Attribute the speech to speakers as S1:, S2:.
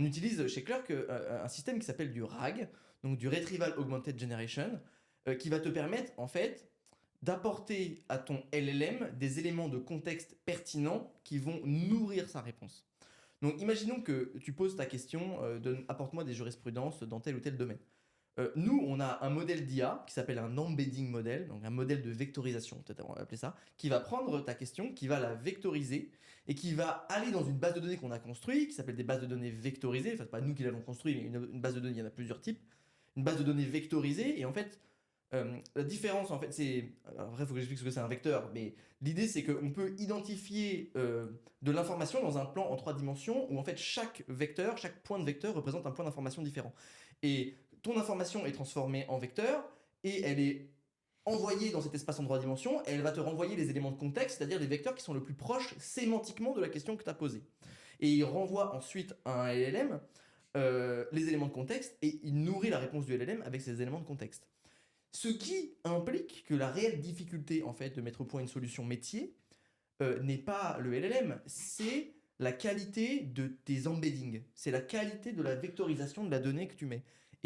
S1: On utilise chez Clerk un système qui s'appelle du RAG, donc du Retrieval Augmented Generation, qui va te permettre en fait d'apporter à ton LLM des éléments de contexte pertinents qui vont nourrir sa réponse. Donc imaginons que tu poses ta question, apporte-moi des jurisprudences dans tel ou tel domaine. Nous, on a un modèle d'IA qui s'appelle un embedding model, donc un modèle de vectorisation, peut-être on va appeler ça, qui va prendre ta question, qui va la vectoriser et qui va aller dans une base de données qu'on a construite, qui s'appelle des bases de données vectorisées. Enfin, c'est pas nous qui l'avons construit, mais une base de données, il y en a plusieurs types. Une base de données vectorisée, et en fait, la différence, en fait, c'est. Alors, après, il faut que j'explique ce que c'est un vecteur, mais l'idée, c'est qu'on peut identifier de l'information dans un plan en 3 dimensions où, en fait, chaque vecteur, chaque point de vecteur représente un point d'information différent. Et ton information est transformée en vecteur et elle est envoyée dans cet espace en 3 dimensions et elle va te renvoyer les éléments de contexte, c'est-à-dire les vecteurs qui sont le plus proches sémantiquement de la question que tu as posée. Et il renvoie ensuite à un LLM les éléments de contexte et il nourrit la réponse du LLM avec ces éléments de contexte. Ce qui implique que la réelle difficulté en fait de mettre au point une solution métier n'est pas le LLM, c'est la qualité de tes embeddings, c'est la qualité de la vectorisation de la donnée que tu mets.